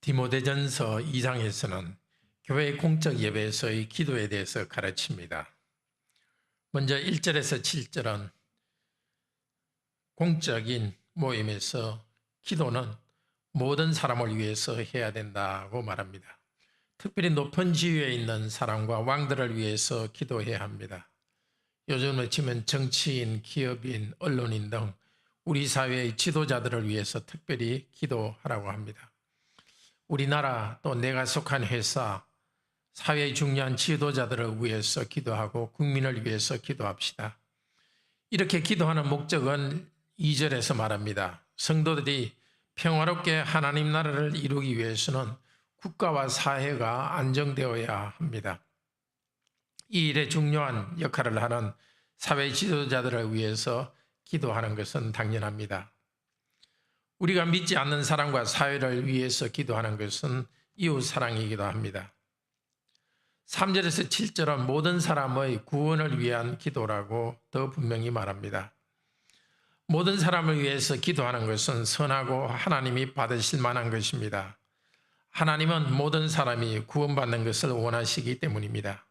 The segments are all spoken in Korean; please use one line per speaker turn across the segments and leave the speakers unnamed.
디모데전서 2장에서는 교회 공적 예배에서의 기도에 대해서 가르칩니다. 먼저 1절에서 7절은 공적인 모임에서 기도는 모든 사람을 위해서 해야 된다고 말합니다. 특별히 높은 지위에 있는 사람과 왕들을 위해서 기도해야 합니다. 요즘에 치면 정치인, 기업인, 언론인 등 우리 사회의 지도자들을 위해서 특별히 기도하라고 합니다. 우리나라 또 내가 속한 회사, 사회의 중요한 지도자들을 위해서 기도하고 국민을 위해서 기도합시다. 이렇게 기도하는 목적은 2절에서 말합니다. 성도들이 평화롭게 하나님 나라를 이루기 위해서는 국가와 사회가 안정되어야 합니다. 이 일에 중요한 역할을 하는 사회 지도자들을 위해서 기도하는 것은 당연합니다. 우리가 믿지 않는 사람과 사회를 위해서 기도하는 것은 이웃 사랑이기도 합니다. 3절에서 7절은 모든 사람의 구원을 위한 기도라고 더 분명히 말합니다. 모든 사람을 위해서 기도하는 것은 선하고 하나님이 받으실 만한 것입니다. 하나님은 모든 사람이 구원받는 것을 원하시기 때문입니다.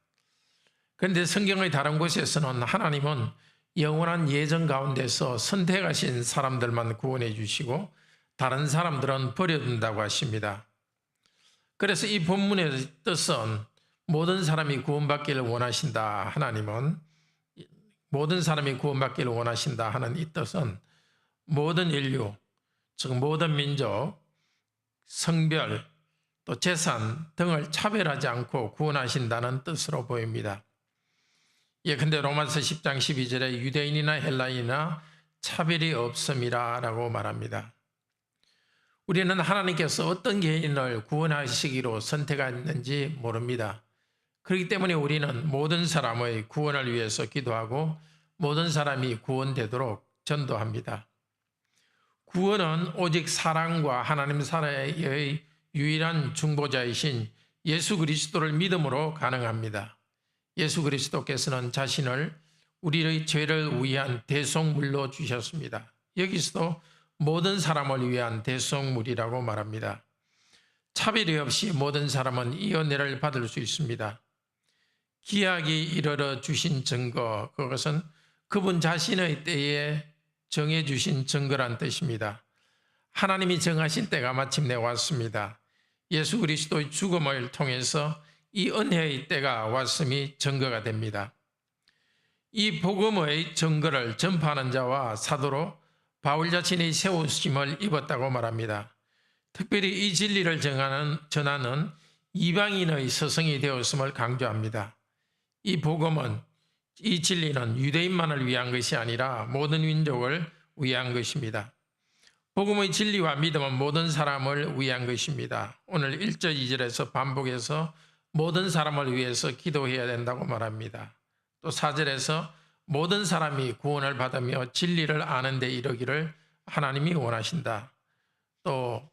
그런데 성경의 다른 곳에서는 하나님은 영원한 예정 가운데서 선택하신 사람들만 구원해 주시고 다른 사람들은 버려둔다고 하십니다. 그래서 이 본문의 뜻은 모든 사람이 구원받기를 원하신다. 하나님은 모든 사람이 구원받기를 원하신다 하는 이 뜻은 모든 인류, 즉 모든 민족, 성별, 또 재산 등을 차별하지 않고 구원하신다는 뜻으로 보입니다. 예컨대 로마서 10장 12절에 유대인이나 헬라인이나 차별이 없음이라 라고 말합니다. 우리는 하나님께서 어떤 개인을 구원하시기로 선택했는지 모릅니다. 그렇기 때문에 우리는 모든 사람의 구원을 위해서 기도하고 모든 사람이 구원되도록 전도합니다. 구원은 오직 사랑과 하나님 사랑의 유일한 중보자이신 예수 그리스도를 믿음으로 가능합니다. 예수 그리스도께서는 자신을 우리의 죄를 위한 대속물로 주셨습니다. 여기서도 모든 사람을 위한 대속물이라고 말합니다. 차별이 없이 모든 사람은 이 은혜를 받을 수 있습니다. 기약이 이르러 주신 증거, 그것은 그분 자신의 때에 정해주신 증거란 뜻입니다. 하나님이 정하신 때가 마침내 왔습니다. 예수 그리스도의 죽음을 통해서 이 은혜의 때가 왔음이 증거가 됩니다. 이 복음의 증거를 전파하는 자와 사도로 바울 자신이 세우심을 입었다고 말합니다. 특별히 이 진리를 전하는 이방인의 서성이 되었음을 강조합니다. 이 복음은, 이 진리는 유대인만을 위한 것이 아니라 모든 민족을 위한 것입니다. 복음의 진리와 믿음은 모든 사람을 위한 것입니다. 오늘 1절, 2절에서 반복해서 모든 사람을 위해서 기도해야 된다고 말합니다. 또 4절에서 모든 사람이 구원을 받으며 진리를 아는 데 이르기를 하나님이 원하신다. 또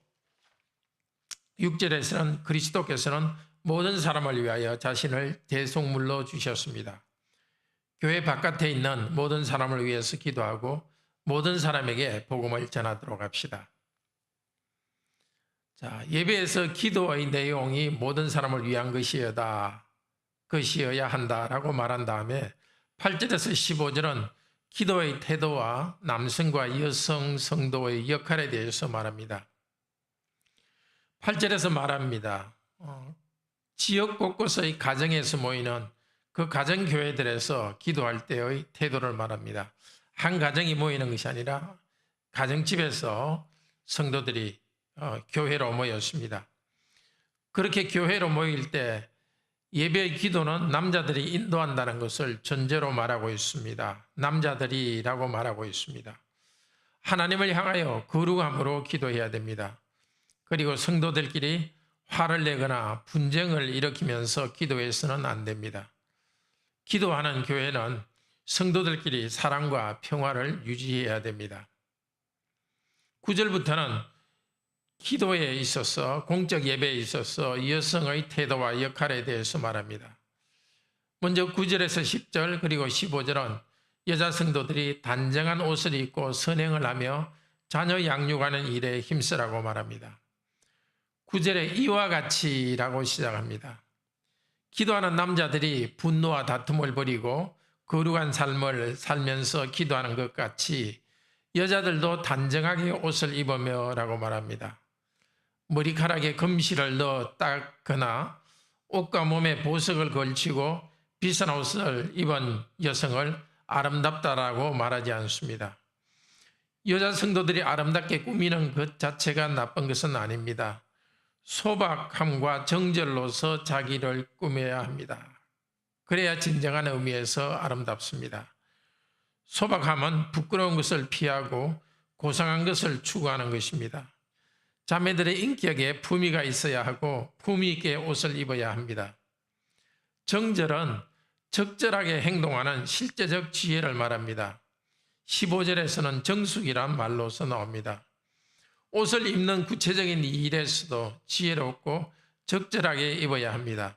6절에서는 그리스도께서는 모든 사람을 위하여 자신을 대속물로 주셨습니다. 교회 바깥에 있는 모든 사람을 위해서 기도하고 모든 사람에게 복음을 전하도록 합시다. 자, 예배에서 기도의 내용이 모든 사람을 위한 것이어야 한다라고 말한 다음에 8절에서 15절은 기도의 태도와 남성과 여성 성도의 역할에 대해서 말합니다. 8절에서 말합니다. 지역 곳곳의 가정에서 모이는 그 가정교회들에서 기도할 때의 태도를 말합니다. 한 가정이 모이는 것이 아니라 가정집에서 성도들이 교회로 모였습니다. 그렇게 교회로 모일 때 예배의 기도는 남자들이 인도한다는 것을 전제로 말하고 있습니다. 남자들이라고 말하고 있습니다. 하나님을 향하여 거룩함으로 기도해야 됩니다. 그리고 성도들끼리 화를 내거나 분쟁을 일으키면서 기도해서는 안 됩니다. 기도하는 교회는 성도들끼리 사랑과 평화를 유지해야 됩니다. 9절부터는 기도에 있어서, 공적 예배에 있어서 여성의 태도와 역할에 대해서 말합니다. 먼저 9절에서 10절 그리고 15절은 여자 성도들이 단정한 옷을 입고 선행을 하며 자녀 양육하는 일에 힘쓰라고 말합니다. 9절에 이와 같이라고 시작합니다. 기도하는 남자들이 분노와 다툼을 버리고 거룩한 삶을 살면서 기도하는 것 같이 여자들도 단정하게 옷을 입으며 라고 말합니다. 머리카락에 금실을 넣어 닦거나 옷과 몸에 보석을 걸치고 비싼 옷을 입은 여성을 아름답다라고 말하지 않습니다. 여자 성도들이 아름답게 꾸미는 것 자체가 나쁜 것은 아닙니다. 소박함과 정절로서 자기를 꾸며야 합니다. 그래야 진정한 의미에서 아름답습니다. 소박함은 부끄러운 것을 피하고 고상한 것을 추구하는 것입니다. 자매들의 인격에 품위가 있어야 하고 품위 있게 옷을 입어야 합니다. 정절은 적절하게 행동하는 실제적 지혜를 말합니다. 15절에서는 정숙이란 말로서 나옵니다. 옷을 입는 구체적인 일에서도 지혜롭고 적절하게 입어야 합니다.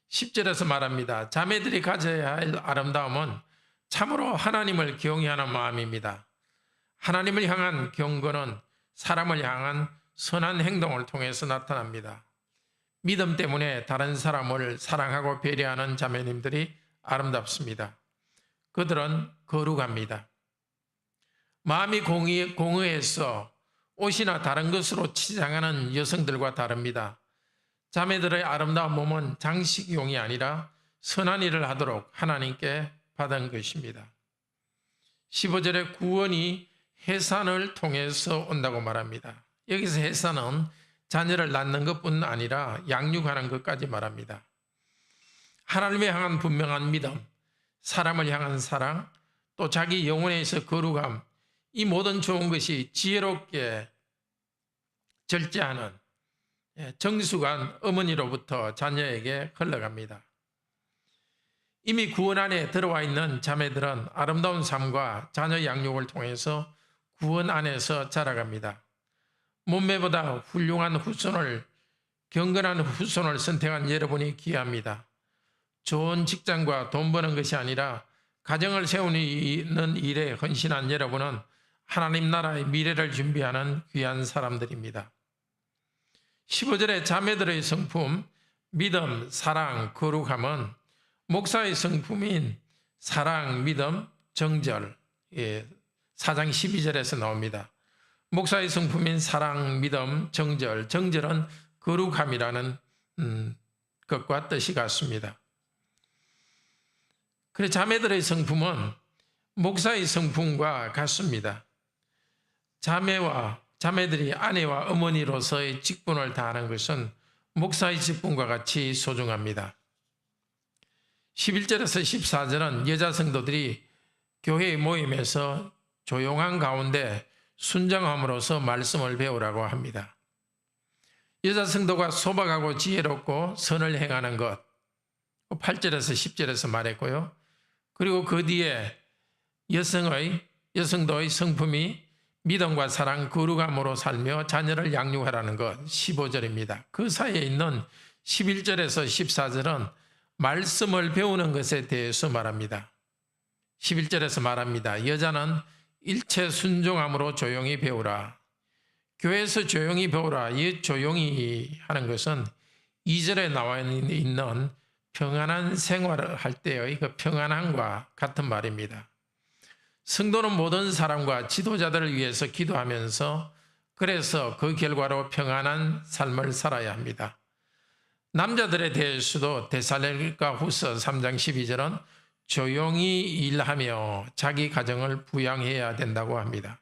10절에서 말합니다. 자매들이 가져야 할 아름다움은 참으로 하나님을 경외하는 마음입니다. 하나님을 향한 경건은 사람을 향한 선한 행동을 통해서 나타납니다. 믿음 때문에 다른 사람을 사랑하고 배려하는 자매님들이 아름답습니다. 그들은 거룩합니다. 마음이 공의해서 옷이나 다른 것으로 치장하는 여성들과 다릅니다. 자매들의 아름다운 몸은 장식용이 아니라 선한 일을 하도록 하나님께 받은 것입니다. 15절에 구원이 해산을 통해서 온다고 말합니다. 여기서 해산은 자녀를 낳는 것뿐 아니라 양육하는 것까지 말합니다. 하나님을 향한 분명한 믿음, 사람을 향한 사랑, 또 자기 영혼에서 거룩함, 이 모든 좋은 것이 지혜롭게 절제하는 정숙한 어머니로부터 자녀에게 흘러갑니다. 이미 구원 안에 들어와 있는 자매들은 아름다운 삶과 자녀 양육을 통해서 구원 안에서 자라갑니다. 몸매보다 훌륭한 후손을, 경건한 후손을 선택한 여러분이 귀합니다. 좋은 직장과 돈 버는 것이 아니라 가정을 세우는 일에 헌신한 여러분은 하나님 나라의 미래를 준비하는 귀한 사람들입니다. 15절의 자매들의 성품, 믿음, 사랑, 거룩함은 목사의 성품인 사랑, 믿음, 정절, 4장 12절에서 나옵니다. 목사의 성품인 사랑, 믿음, 정절, 정절은 거룩함이라는 것과 뜻이 같습니다. 그래서 자매들의 성품은 목사의 성품과 같습니다. 자매들이 아내와 어머니로서의 직분을 다하는 것은 목사의 직분과 같이 소중합니다. 11절에서 14절은 여자 성도들이 교회의 모임에서 조용한 가운데 순정함으로써 말씀을 배우라고 합니다. 여자 성도가 소박하고 지혜롭고 선을 행하는 것, 8절에서 10절에서 말했고요. 그리고 그 뒤에 여성도의 성품이 믿음과 사랑, 거룩함으로 살며 자녀를 양육하라는 것, 15절입니다. 그 사이에 있는 11절에서 14절은 말씀을 배우는 것에 대해서 말합니다. 11절에서 말합니다. 여자는 일체 순종함으로 조용히 배우라. 교회에서 조용히 배우라. 이 조용히 하는 것은 2절에 나와 있는 평안한 생활을 할 때의 그 평안함과 같은 말입니다. 성도는 모든 사람과 지도자들을 위해서 기도하면서 그래서 그 결과로 평안한 삶을 살아야 합니다. 남자들에 대해서도 데살로니가 후서 3장 12절은 조용히 일하며 자기 가정을 부양해야 된다고 합니다.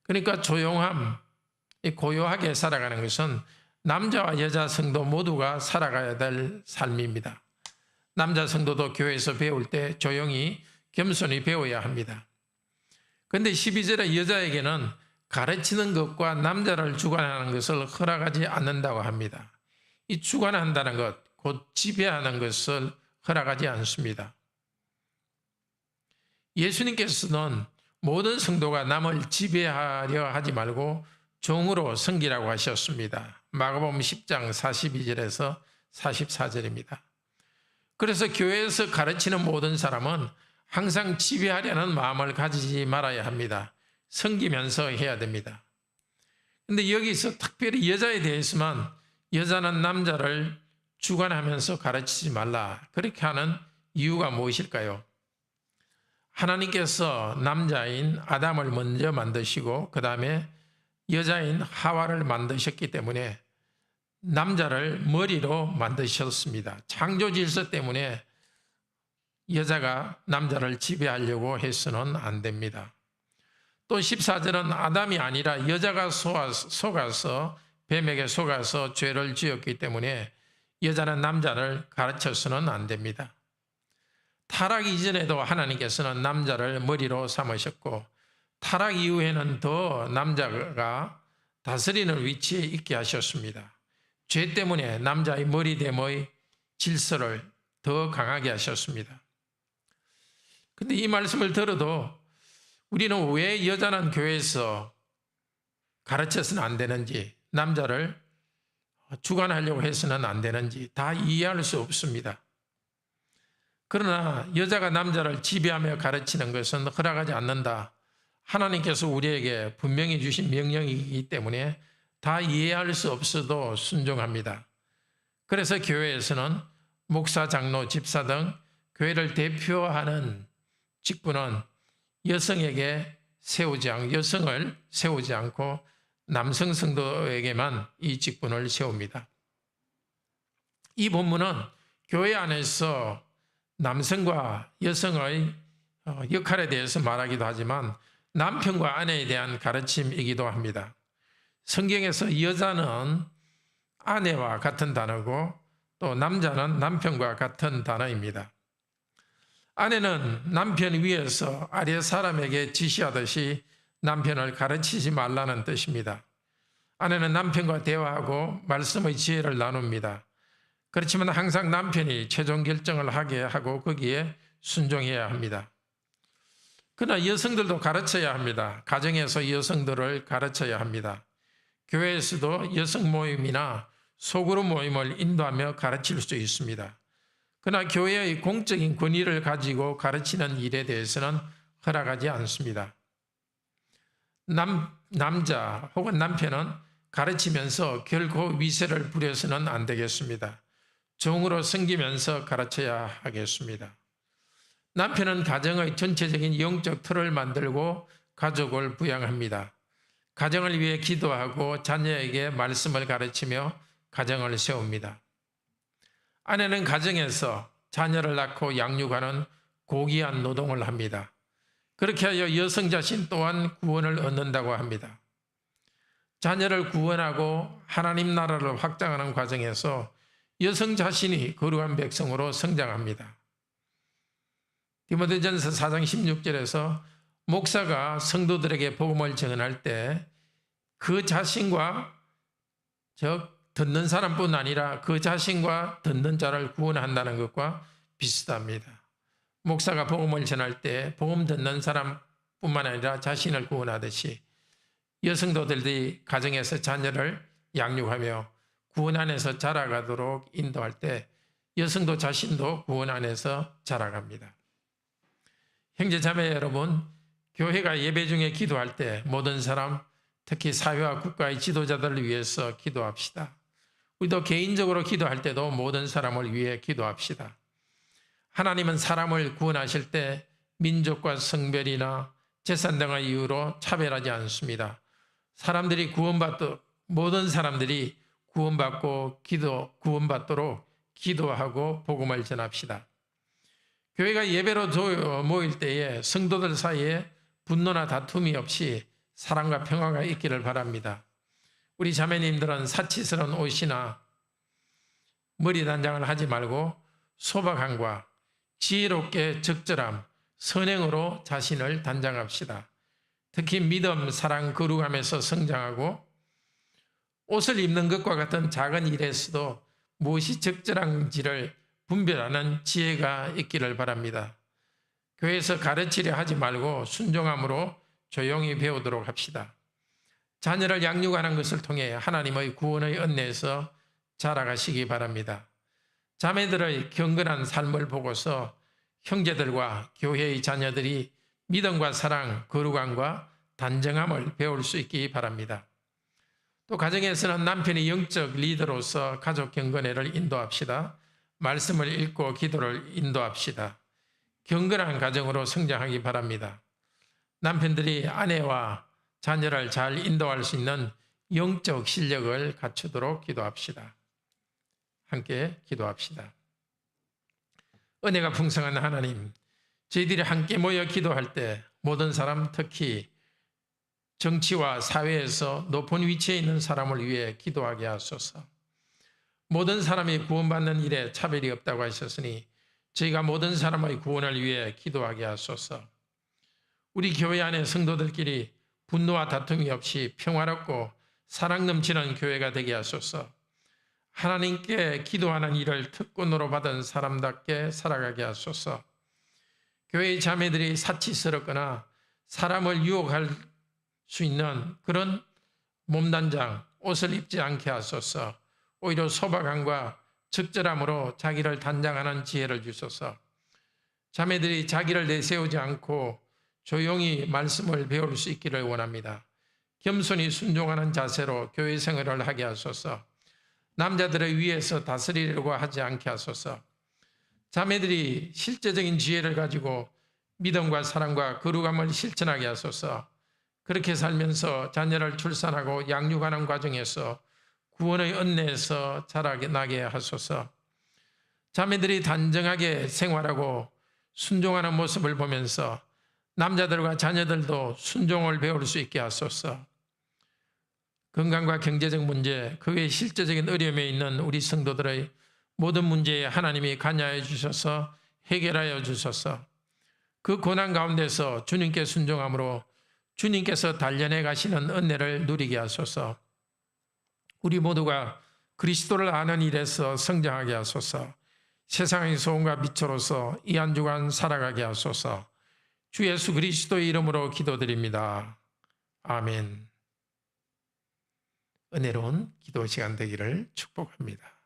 그러니까 조용함, 고요하게 살아가는 것은 남자와 여자 성도 모두가 살아가야 될 삶입니다. 남자 성도도 교회에서 배울 때 조용히 겸손히 배워야 합니다. 그런데 12절에 여자에게는 가르치는 것과 남자를 주관하는 것을 허락하지 않는다고 합니다. 이 주관한다는 것, 곧 지배하는 것을 허락하지 않습니다. 예수님께서는 모든 성도가 남을 지배하려 하지 말고 종으로 섬기라고 하셨습니다. 마가복음 10장 42절에서 44절입니다. 그래서 교회에서 가르치는 모든 사람은 항상 지배하려는 마음을 가지지 말아야 합니다. 섬기면서 해야 됩니다. 근데 여기서 특별히 여자에 대해서만 여자는 남자를 주관하면서 가르치지 말라, 그렇게 하는 이유가 무엇일까요? 하나님께서 남자인 아담을 먼저 만드시고 그 다음에 여자인 하와를 만드셨기 때문에 남자를 머리로 만드셨습니다. 창조 질서 때문에 여자가 남자를 지배하려고 해서는 안 됩니다. 또 14절은 아담이 아니라 여자가 속아서 뱀에게 속아서 죄를 지었기 때문에 여자는 남자를 가르쳐서는 안 됩니다. 타락 이전에도 하나님께서는 남자를 머리로 삼으셨고 타락 이후에는 더 남자가 다스리는 위치에 있게 하셨습니다. 죄 때문에 남자의 머리됨의 질서를 더 강하게 하셨습니다. 근데 이 말씀을 들어도 우리는 왜 여자는 교회에서 가르쳐서는 안 되는지, 남자를 주관하려고 해서는 안 되는지 다 이해할 수 없습니다. 그러나 여자가 남자를 지배하며 가르치는 것은 허락하지 않는다. 하나님께서 우리에게 분명히 주신 명령이기 때문에 다 이해할 수 없어도 순종합니다. 그래서 교회에서는 목사, 장로, 집사 등 교회를 대표하는 직분은 여성을 세우지 않고 남성 성도에게만 이 직분을 세웁니다. 이 본문은 교회 안에서 남성과 여성의 역할에 대해서 말하기도 하지만 남편과 아내에 대한 가르침이기도 합니다. 성경에서 여자는 아내와 같은 단어고 또 남자는 남편과 같은 단어입니다. 아내는 남편 위에서 아래 사람에게 지시하듯이 남편을 가르치지 말라는 뜻입니다. 아내는 남편과 대화하고 말씀의 지혜를 나눕니다. 그렇지만 항상 남편이 최종 결정을 하게 하고 거기에 순종해야 합니다. 그러나 여성들도 가르쳐야 합니다. 가정에서 여성들을 가르쳐야 합니다. 교회에서도 여성 모임이나 소그룹 모임을 인도하며 가르칠 수 있습니다. 그러나 교회의 공적인 권위를 가지고 가르치는 일에 대해서는 허락하지 않습니다. 남자 혹은 남편은 가르치면서 결코 위세를 부려서는 안 되겠습니다. 종으로 섬기면서 가르쳐야 하겠습니다. 남편은 가정의 전체적인 영적 틀을 만들고 가족을 부양합니다. 가정을 위해 기도하고 자녀에게 말씀을 가르치며 가정을 세웁니다. 아내는 가정에서 자녀를 낳고 양육하는 고귀한 노동을 합니다. 그렇게 하여 여성 자신 또한 구원을 얻는다고 합니다. 자녀를 구원하고 하나님 나라를 확장하는 과정에서 여성 자신이 거룩한 백성으로 성장합니다. 디모데전서 4장 16절에서 목사가 성도들에게 복음을 증언할 때 그 자신과 듣는 사람뿐 아니라 그 자신과 듣는 자를 구원한다는 것과 비슷합니다. 목사가 복음을 전할 때 복음 듣는 사람뿐만 아니라 자신을 구원하듯이 여성도들이 가정에서 자녀를 양육하며 구원 안에서 자라가도록 인도할 때 여성도 자신도 구원 안에서 자라갑니다. 형제 자매 여러분, 교회가 예배 중에 기도할 때 모든 사람, 특히 사회와 국가의 지도자들을 위해서 기도합시다. 우리도 개인적으로 기도할 때도 모든 사람을 위해 기도합시다. 하나님은 사람을 구원하실 때 민족과 성별이나 재산 등의 이유로 차별하지 않습니다. 모든 사람들이 구원받도록 기도하고 복음을 전합시다. 교회가 예배로 모일 때에 성도들 사이에 분노나 다툼이 없이 사랑과 평화가 있기를 바랍니다. 우리 자매님들은 사치스러운 옷이나 머리 단장을 하지 말고 소박함과 지혜롭게 적절함, 선행으로 자신을 단장합시다. 특히 믿음, 사랑, 거룩함에서 성장하고 옷을 입는 것과 같은 작은 일에서도 무엇이 적절한지를 분별하는 지혜가 있기를 바랍니다. 교회에서 가르치려 하지 말고 순종함으로 조용히 배우도록 합시다. 자녀를 양육하는 것을 통해 하나님의 구원의 은혜에서 자라가시기 바랍니다. 자매들의 경건한 삶을 보고서 형제들과 교회의 자녀들이 믿음과 사랑, 거룩함과 단정함을 배울 수 있기 바랍니다. 또 가정에서는 남편이 영적 리더로서 가족 경건회를 인도합시다. 말씀을 읽고 기도를 인도합시다. 경건한 가정으로 성장하기 바랍니다. 남편들이 아내와 자녀를 잘 인도할 수 있는 영적 실력을 갖추도록 기도합시다. 함께 기도합시다. 은혜가 풍성한 하나님, 저희들이 함께 모여 기도할 때 모든 사람, 특히 정치와 사회에서 높은 위치에 있는 사람을 위해 기도하게 하소서. 모든 사람이 구원받는 일에 차별이 없다고 하셨으니 저희가 모든 사람의 구원을 위해 기도하게 하소서. 우리 교회 안에 성도들끼리 분노와 다툼이 없이 평화롭고 사랑 넘치는 교회가 되게 하소서. 하나님께 기도하는 일을 특권으로 받은 사람답게 살아가게 하소서. 교회의 자매들이 사치스럽거나 사람을 유혹할 수 있는 그런 몸단장, 옷을 입지 않게 하소서. 오히려 소박함과 적절함으로 자기를 단장하는 지혜를 주소서. 자매들이 자기를 내세우지 않고 조용히 말씀을 배울 수 있기를 원합니다. 겸손히 순종하는 자세로 교회 생활을 하게 하소서. 남자들의 위에서 다스리려고 하지 않게 하소서. 자매들이 실제적인 지혜를 가지고 믿음과 사랑과 거룩함을 실천하게 하소서. 그렇게 살면서 자녀를 출산하고 양육하는 과정에서 구원의 은혜에서 자라나게 하소서. 자매들이 단정하게 생활하고 순종하는 모습을 보면서 남자들과 자녀들도 순종을 배울 수 있게 하소서. 건강과 경제적 문제, 그 외 실제적인 어려움에 있는 우리 성도들의 모든 문제에 하나님이 관여해 주셔서 해결하여 주소서. 그 고난 가운데서 주님께 순종함으로 주님께서 단련해 가시는 은혜를 누리게 하소서. 우리 모두가 그리스도를 아는 일에서 성장하게 하소서. 세상의 소금과 빛으로서 이 한 주간 살아가게 하소서. 주 예수 그리스도의 이름으로 기도드립니다. 아멘. 은혜로운 기도 시간 되기를 축복합니다.